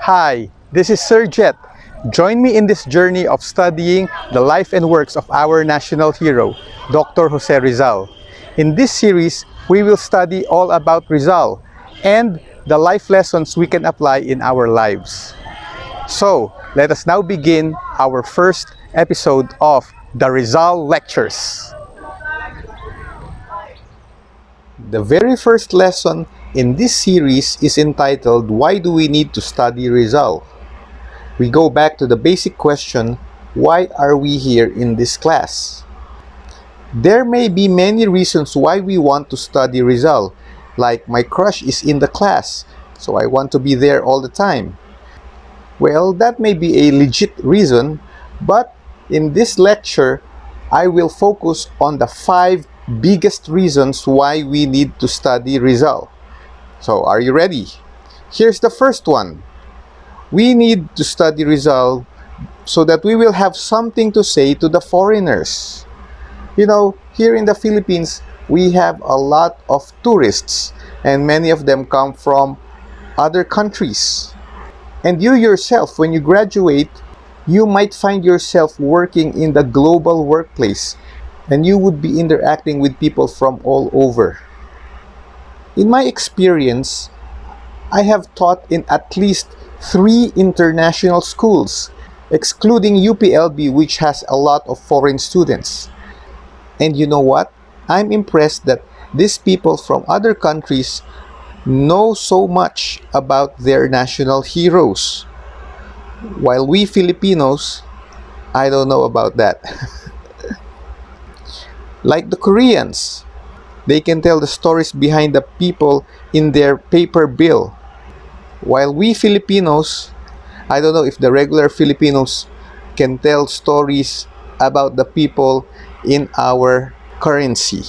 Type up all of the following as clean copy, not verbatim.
Hi, this is Sir Jet. Join me in this journey of studying the life and works of our national hero, Dr. Jose Rizal. In this series, we will study all about Rizal and the life lessons we can apply in our lives. So, let us now begin our first episode of the Rizal Lectures. The very first lesson in this series is entitled, Why Do We Need to Study Rizal? We go back to the basic question, why are we here in this class? There may be many reasons why we want to study Rizal, like my crush is in the class, so I want to be there all the time. Well, that may be a legit reason, but in this lecture, I will focus on the 5 biggest reasons why we need to study Rizal. So, are you ready? Here's the first one. We need to study Rizal so that we will have something to say to the foreigners. You know, here in the Philippines, we have a lot of tourists, and many of them come from other countries. And you yourself, when you graduate, you might find yourself working in the global workplace, and you would be interacting with people from all over. In my experience, I have taught in at least 3 international schools, excluding UPLB, which has a lot of foreign students. And you know what? I'm impressed that these people from other countries know so much about their national heroes. While we Filipinos, I don't know about that. Like the Koreans, they can tell the stories behind the people in their paper bill. While we Filipinos, I don't know if the regular Filipinos can tell stories about the people in our currency.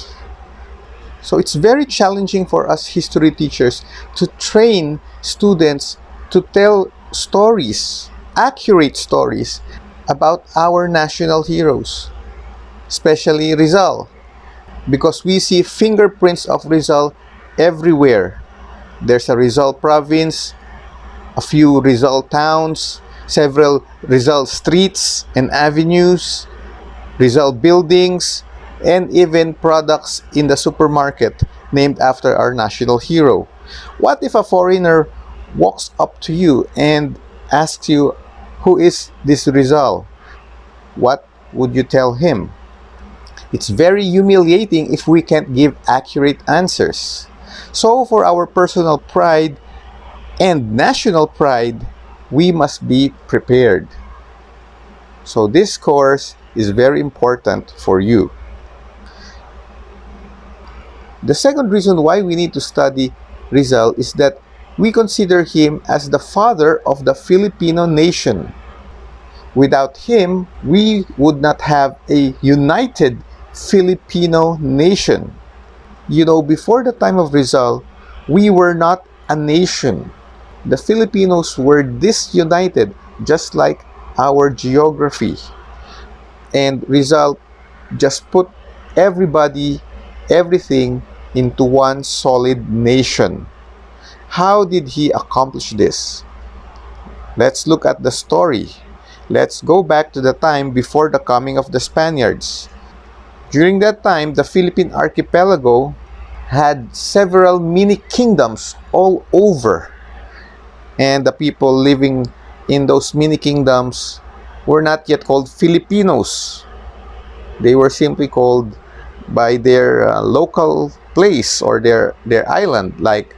So it's very challenging for us history teachers to train students to tell stories, accurate stories about our national heroes, especially Rizal, because we see fingerprints of Rizal everywhere. There's a Rizal province, a few Rizal towns, several Rizal streets and avenues, Rizal buildings, and even products in the supermarket named after our national hero. What if a foreigner walks up to you and asks you, who is this Rizal? What would you tell him? It's very humiliating if we can't give accurate answers. So for our personal pride and national pride, we must be prepared. So this course is very important for you. The second reason why we need to study Rizal is that we consider him as the father of the Filipino nation. Without him, we would not have a united Filipino nation. You know, before the time of Rizal, we were not a nation. The Filipinos were disunited, just like our geography. And Rizal just put everybody, everything into one solid nation. How did he accomplish this? Let's look at the story. Let's go back to the time before the coming of the Spaniards. During that time, the Philippine archipelago had several mini kingdoms all over. And the people living in those mini kingdoms were not yet called Filipinos. They were simply called by their local place or their island, like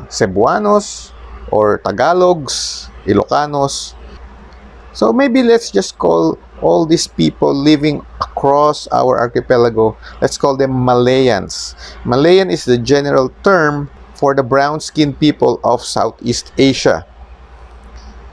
Cebuanos or Tagalogs, Ilocanos. So maybe let's just call all these people living across our archipelago, let's call them Malayans. Malayan is the general term for the brown-skinned people of Southeast Asia.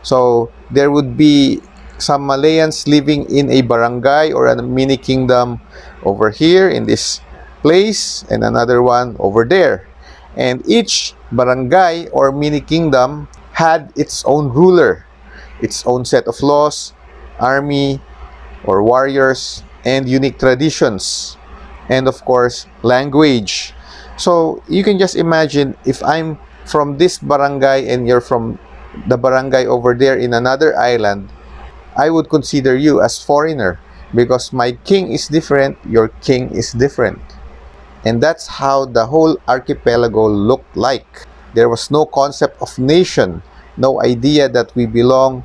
So there would be some Malayans living in a barangay or a mini kingdom over here in this place and another one over there. And each barangay or mini kingdom had its own ruler, its own set of laws, army or warriors, and unique traditions, and of course language. So you can just imagine, if I'm from this barangay and you're from the barangay over there in another island, I would consider you as foreigner because my king is different, your king is different. And that's how the whole archipelago looked like. There was no concept of nation, no idea that we belong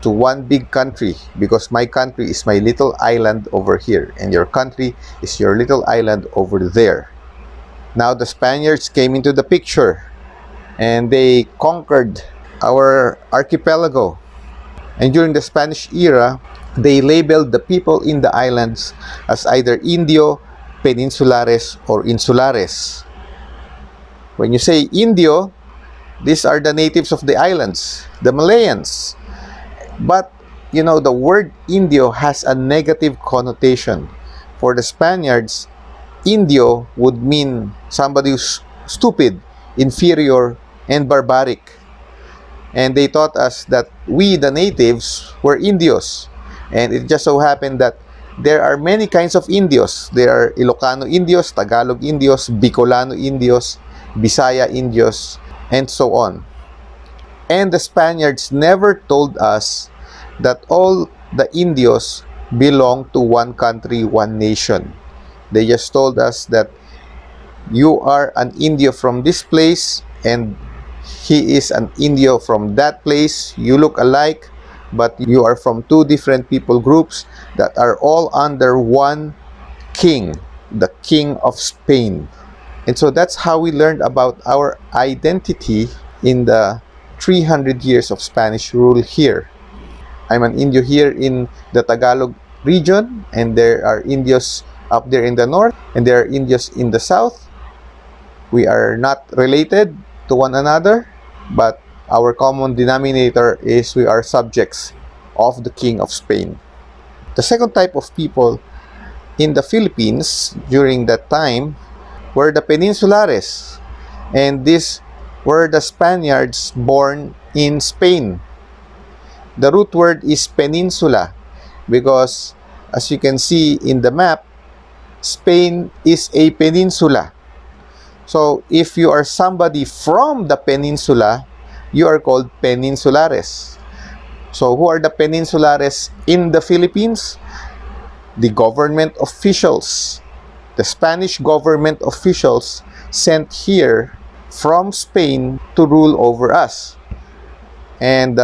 to one big country, because my country is my little island over here and your country is your little island over there. Now the Spaniards came into the picture and they conquered our archipelago. And during the Spanish era, they labeled the people in the islands as either Indio, Peninsulares, or Insulares. When you say Indio, these are the natives of the islands, the Malayans. But, the word Indio has a negative connotation. For the Spaniards, Indio would mean somebody who's stupid, inferior, and barbaric. And they taught us that we, the natives, were Indios. And it just so happened that there are many kinds of Indios. There are Ilocano Indios, Tagalog Indios, Bicolano Indios, Bisaya Indios, and so on. And the Spaniards never told us that all the Indios belong to one country, one nation. They just told us that you are an Indio from this place and he is an Indio from that place. You look alike, but you are from two different people groups that are all under one king, the King of Spain. And so that's how we learned about our identity in the 300 years of Spanish rule here. I'm an Indio here in the Tagalog region, and there are Indios up there in the north, and there are Indios in the south. We are not related to one another, but our common denominator is we are subjects of the King of Spain. The second type of people in the Philippines during that time were the Peninsulares, and these were the Spaniards born in Spain. The root word is peninsula because, as you can see in the map, Spain is a peninsula. So if you are somebody from the peninsula, you are called Peninsulares. So who are the Peninsulares in the Philippines? The government officials. The Spanish government officials sent here from Spain to rule over us. And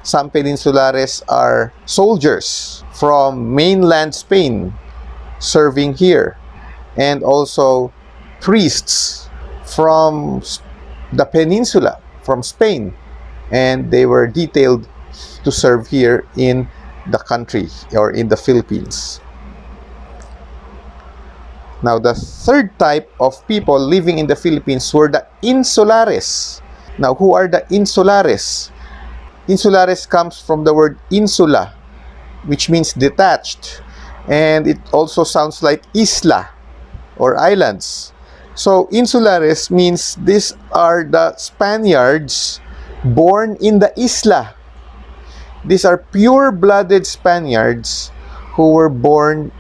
some Peninsulares are soldiers from mainland Spain serving here, and also priests from the peninsula, from Spain, and they were detailed to serve here in the country or in the Philippines. Now, the third type of people living in the Philippines were the Insulares. Now, who are the Insulares? Insulares comes from the word insula, which means detached, and it also sounds like isla or islands. So Insulares means these are the Spaniards born in the isla. These are pure-blooded Spaniards who were born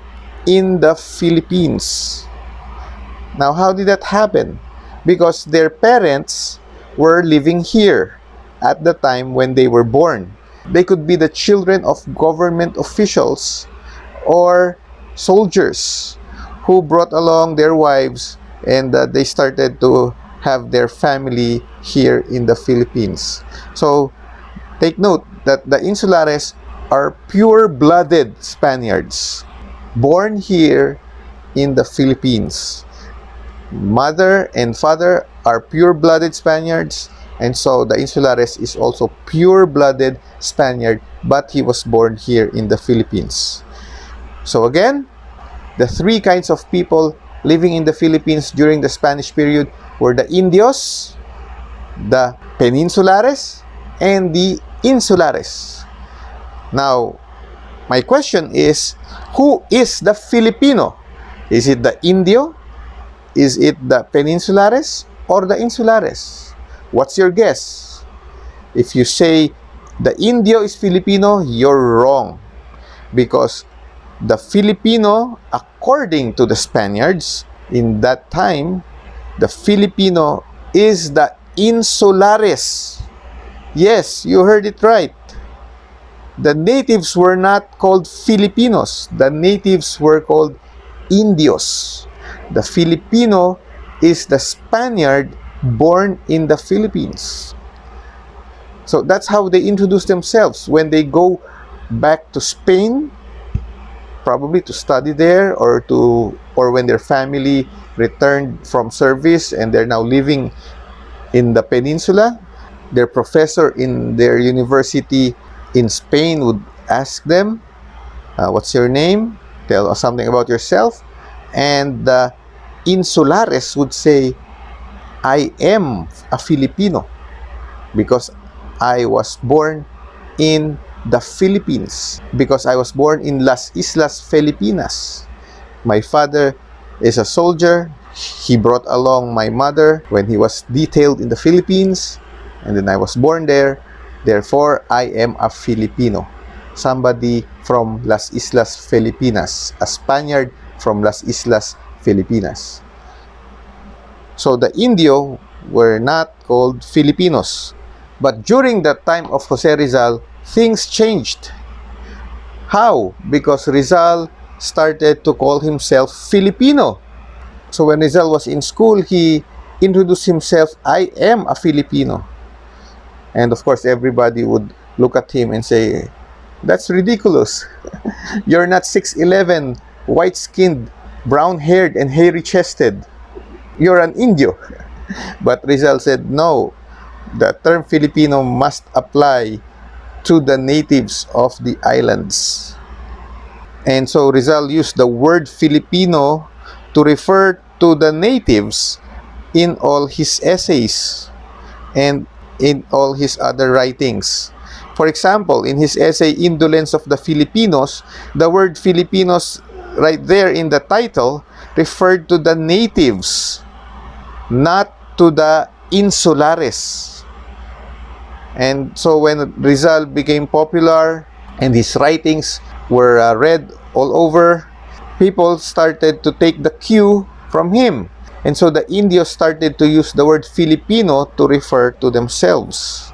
in the Philippines. Now, how did that happen? Because their parents were living here at the time when they were born. They could be the children of government officials or soldiers who brought along their wives, and they started to have their family here in the Philippines. So take note that the Insulares are pure-blooded Spaniards born here in the Philippines. Mother and father are pure-blooded Spaniards, and so the Insulares is also pure-blooded Spaniard, but he was born here in the Philippines. So again, the three kinds of people living in the Philippines during the Spanish period were the Indios, the Peninsulares, and the Insulares. Now, my question is, who is the Filipino? Is it the Indio? Is it the Peninsulares or the Insulares? What's your guess? If you say the Indio is Filipino, you're wrong. Because the Filipino, according to the Spaniards in that time, the Filipino is the Insulares. Yes, you heard it right. The natives were not called Filipinos. The natives were called Indios. The Filipino is the Spaniard born in the Philippines. So that's how they introduce themselves. When they go back to Spain, probably to study there, or when their family returned from service and they're now living in the peninsula, their professor in their university in Spain would ask them, what's your name? Tell us something about yourself. And the Insulares would say, I am a Filipino because I was born in the Philippines, because I was born in Las Islas Filipinas. My father is a soldier. He brought along my mother when he was detailed in the Philippines, and then I was born there. Therefore, I am a Filipino. Somebody from Las Islas Filipinas, a Spaniard from Las Islas Filipinas. So the Indio were not called Filipinos. But during the time of Jose Rizal, things changed. How? Because Rizal started to call himself Filipino. So when Rizal was in school, he introduced himself, I am a Filipino. And of course, everybody would look at him and say, that's ridiculous. You're not 6'11", white-skinned, brown-haired, and hairy-chested. You're an Indio. But Rizal said, no, the term Filipino must apply to the natives of the islands. And so Rizal used the word Filipino to refer to the natives in all his essays and in all his other writings. For example, in his essay Indolence of the Filipinos, the word Filipinos right there in the title referred to the natives, not to the Insulares. And so when Rizal became popular and his writings were read all over, people started to take the cue from him. And so the Indios started to use the word Filipino to refer to themselves.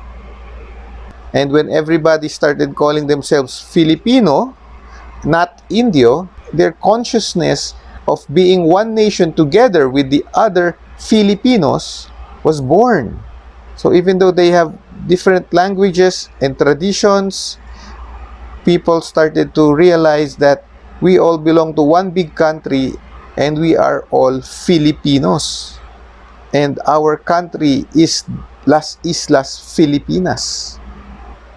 And when everybody started calling themselves Filipino, not Indio, their consciousness of being one nation together with the other Filipinos was born. So even though they have different languages and traditions, people started to realize that we all belong to one big country and we are all Filipinos. And our country is Las Islas Filipinas.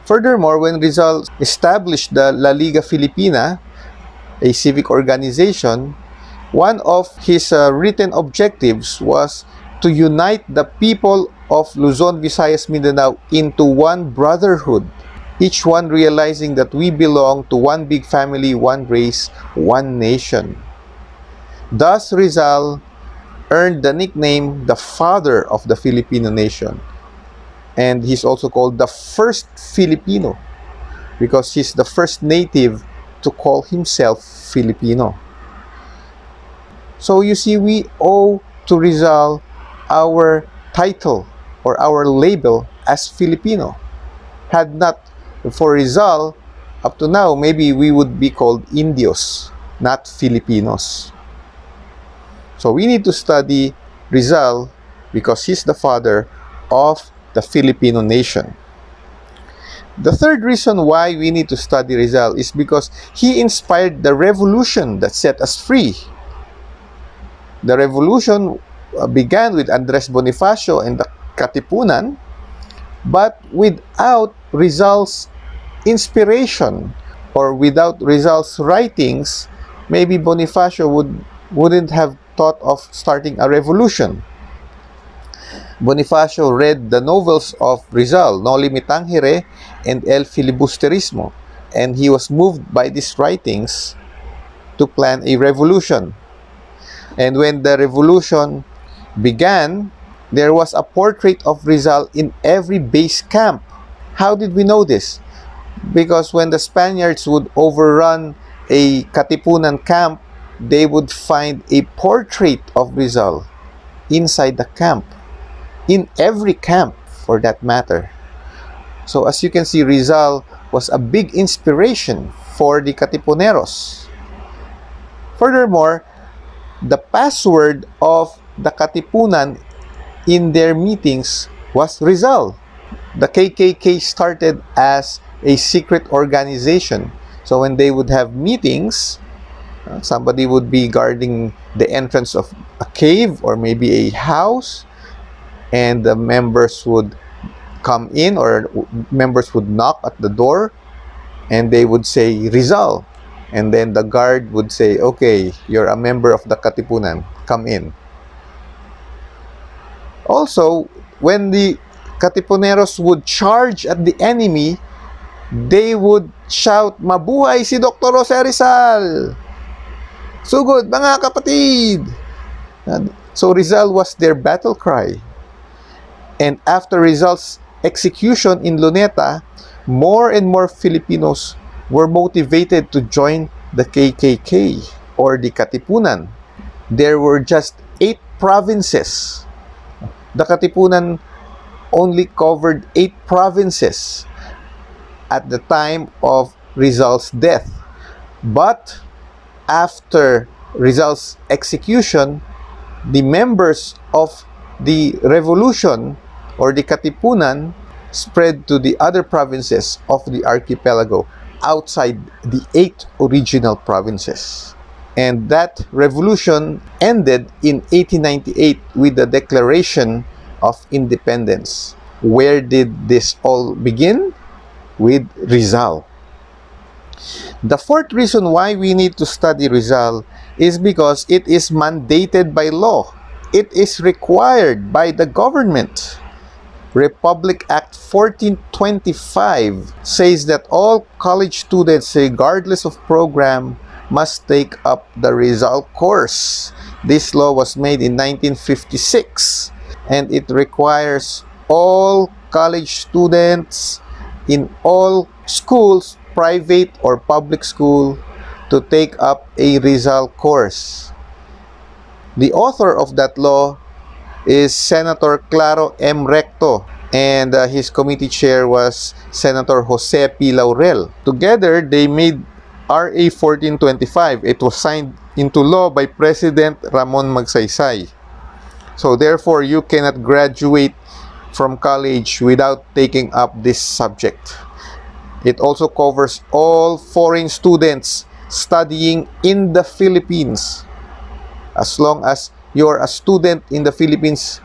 Furthermore, when Rizal established the La Liga Filipina, a civic organization, one of his written objectives was to unite the people of Luzon, Visayas, Mindanao into one brotherhood, each one realizing that we belong to one big family, one race, one nation. Thus, Rizal earned the nickname the father of the Filipino nation. And he's also called the first Filipino because he's the first native to call himself Filipino. So you see, we owe to Rizal our title or our label as Filipino. Had not for Rizal, up to now, maybe we would be called Indios, not Filipinos. So we need to study Rizal because he's the father of the Filipino nation. The third reason why we need to study Rizal is because he inspired the revolution that set us free. The revolution began with Andres Bonifacio and the Katipunan, but without Rizal's inspiration or without Rizal's writings, maybe Bonifacio wouldn't have thought of starting a revolution. Bonifacio read the novels of Rizal, Noli Me Tangere and El Filibusterismo, and he was moved by these writings to plan a revolution. And when the revolution began, there was a portrait of Rizal in every base camp. How did we know this? Because when the Spaniards would overrun a Katipunan camp, they would find a portrait of Rizal inside the camp. In every camp, for that matter. So as you can see, Rizal was a big inspiration for the Katipuneros. Furthermore, the password of the Katipunan in their meetings was Rizal. The KKK started as a secret organization. So when they would have meetings, somebody would be guarding the entrance of a cave or maybe a house, and the members would come in, or members would knock at the door, and they would say Rizal, and then the guard would say, okay, you're a member of the Katipunan, come in. Also, when the Katipuneros would charge at the enemy, they would shout, mabuhay si Dr. Jose Rizal! Sugod mga kapatid! So Rizal was their battle cry. And after Rizal's execution in Luneta, more and more Filipinos were motivated to join the KKK or the Katipunan. There were just 8 provinces. The Katipunan only covered 8 provinces at the time of Rizal's death. But after Rizal's execution, the members of the revolution or the Katipunan spread to the other provinces of the archipelago outside the 8 original provinces. And that revolution ended in 1898 with the Declaration of Independence. Where did this all begin? With Rizal. The fourth reason why we need to study Rizal is because it is mandated by law. It is required by the government. Republic Act 1425 says that all college students, regardless of program, must take up the Rizal course. This law was made in 1956, and it requires all college students in all schools, private or public school, to take up a Rizal course. The author of that law is Senator Claro M. Recto, and his committee chair was Senator Jose P. Laurel. Together, they made RA 1425. It was signed into law by President Ramon Magsaysay. So therefore, you cannot graduate from college without taking up this subject. It also covers all foreign students studying in the Philippines. As long as you're a student in the Philippines,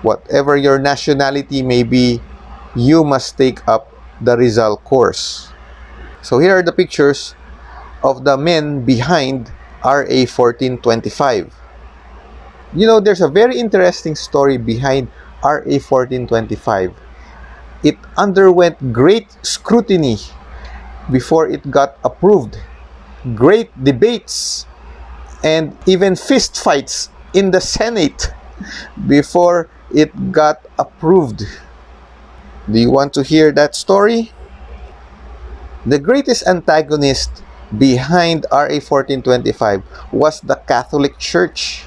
whatever your nationality may be, you must take up the Rizal course. So here are the pictures of the men behind RA 1425. You know, there's a very interesting story behind RA 1425. It underwent great scrutiny before it got approved, great debates, and even fist fights in the Senate before it got approved. Do you want to hear that story? The greatest antagonist behind RA 1425 was the Catholic Church.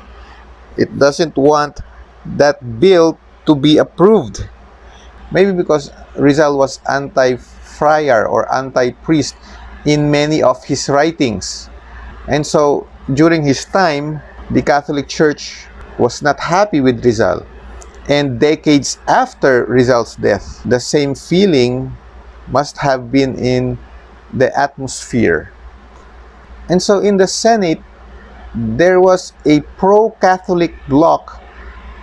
It doesn't want that bill to be approved. Maybe because Rizal was anti-friar or anti-priest in many of his writings. And so, during his time, the Catholic Church was not happy with Rizal. And decades after Rizal's death, the same feeling must have been in the atmosphere. And so in the Senate, there was a pro-Catholic bloc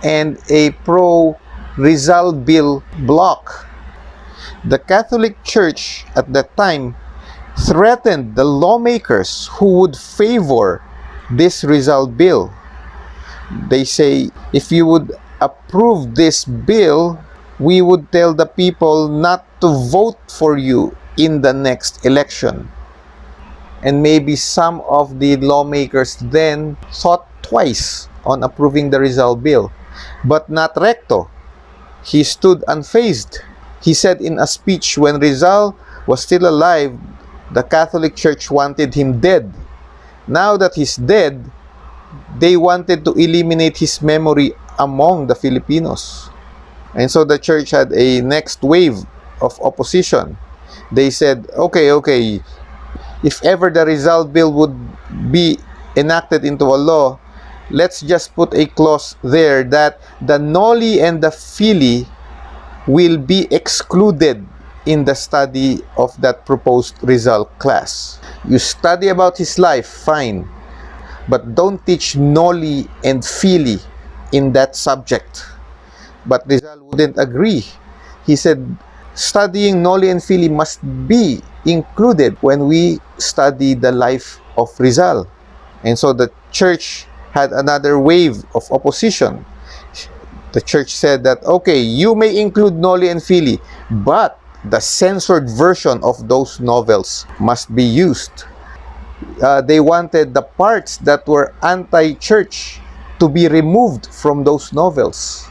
and a pro-Rizal bill bloc. The Catholic Church at that time threatened the lawmakers who would favor this Rizal bill. They say, if you would approve this bill, we would tell the people not to vote for you in the next election. And maybe some of the lawmakers then thought twice on approving the Rizal bill. But not Recto. He stood unfazed. He said in a speech, when Rizal was still alive, the Catholic Church wanted him dead. Now that he's dead, they wanted to eliminate his memory among the Filipinos. And so the church had a next wave of opposition. They said, okay, if ever the Rizal bill would be enacted into a law, let's just put a clause there that the noli and the fili will be excluded in the study of that proposed Rizal class. You study about his life, fine, but don't teach noli and fili in that subject. But Rizal wouldn't agree. He said, studying noli and fili must be included when we study the life of Rizal. And so the church had another wave of opposition. The church said that, okay, you may include noli and fili, but the censored version of those novels must be used. They wanted the parts that were anti-church to be removed from those novels.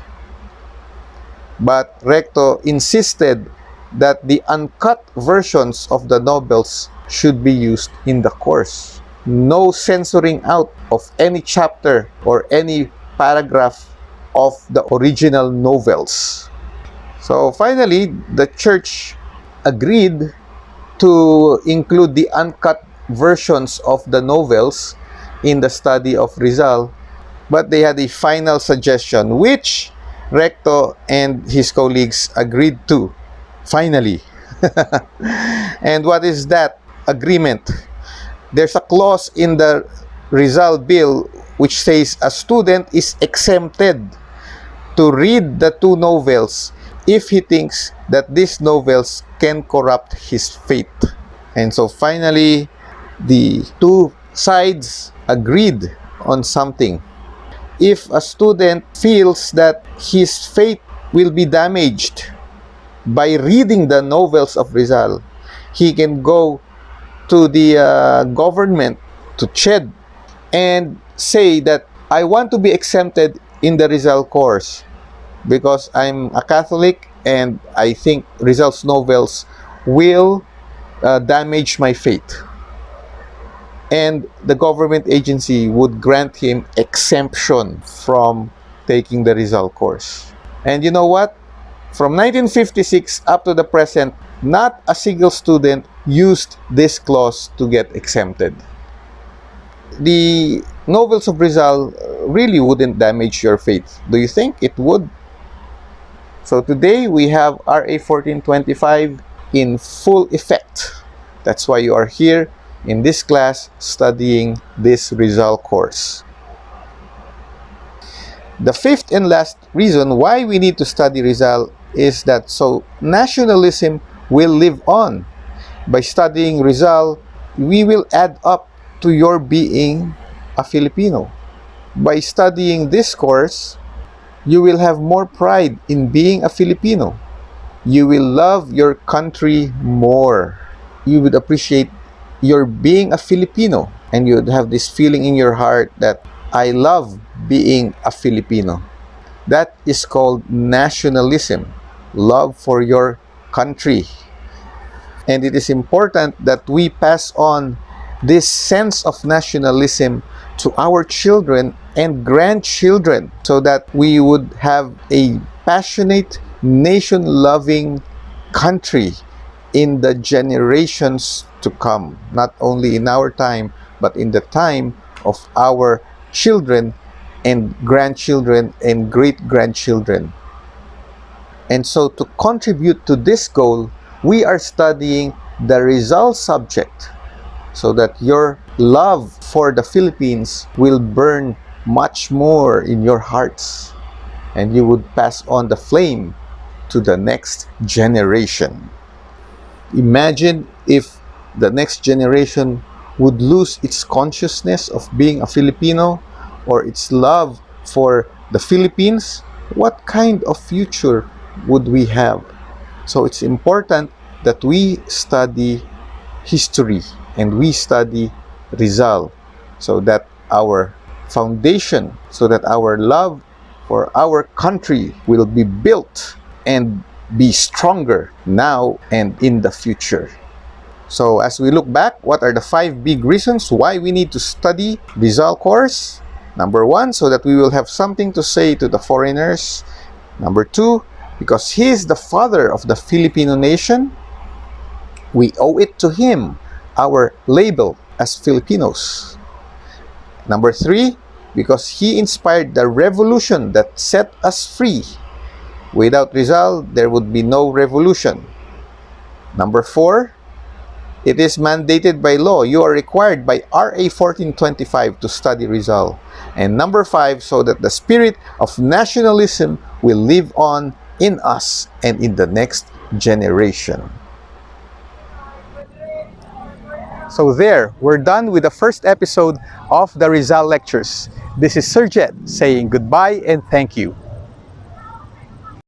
But Recto insisted that the uncut versions of the novels should be used in the course. No censoring out of any chapter or any paragraph of the original novels. So finally, the church agreed to include the uncut versions of the novels in the study of Rizal, but they had a final suggestion which Recto and his colleagues agreed to, finally. And what is that agreement? There's a clause in the Rizal bill which says a student is exempted to read the two novels if he thinks that these novels can corrupt his faith. And so finally, the two sides agreed on something. If a student feels that his faith will be damaged by reading the novels of Rizal, he can go to the government, to CHED, and say that I want to be exempted in the Rizal course because I'm a Catholic and I think Rizal's novels will damage my faith. And the government agency would grant him exemption from taking the Rizal course. And you know what? From 1956 up to the present, not a single student used this clause to get exempted. The novels of Rizal really wouldn't damage your faith. Do you think it would? So today we have RA 1425 in full effect. That's why you are here in this class studying this Rizal course. The fifth and last reason why we need to study Rizal is that so nationalism will live on. By studying Rizal, we will add up to your being a Filipino. By studying this course, you will have more pride in being a Filipino. You will love your country more. You would appreciate your being a Filipino, and you would have this feeling in your heart that I love being a Filipino. That is called nationalism, love for your country. And it is important that we pass on this sense of nationalism to our children and grandchildren so that we would have a passionate, nation-loving country in the generations to come, not only in our time, but in the time of our children and grandchildren and great-grandchildren. And so to contribute to this goal, we are studying the Rizal subject so that your love for the Philippines will burn much more in your hearts and you would pass on the flame to the next generation. Imagine if the next generation would lose its consciousness of being a Filipino or its love for the Philippines. What kind of future would we have? So it's important that we study history and we study Rizal so that our foundation, so that our love for our country will be built and be stronger now and in the future. So as we look back, what are the 5 big reasons why we need to study Rizal course? Number 1, so that we will have something to say to the foreigners. Number 2, Because he is the father of the Filipino nation, we owe it to him, our label as Filipinos. Number 3, because he inspired the revolution that set us free. Without Rizal, there would be no revolution. Number 4, it is mandated by law. You are required by RA 1425 to study Rizal. And number 5, so that the spirit of nationalism will live on in us and in the next generation. So there, we're done with the first episode of the Rizal Lectures. This is Sir Jet saying goodbye and thank you.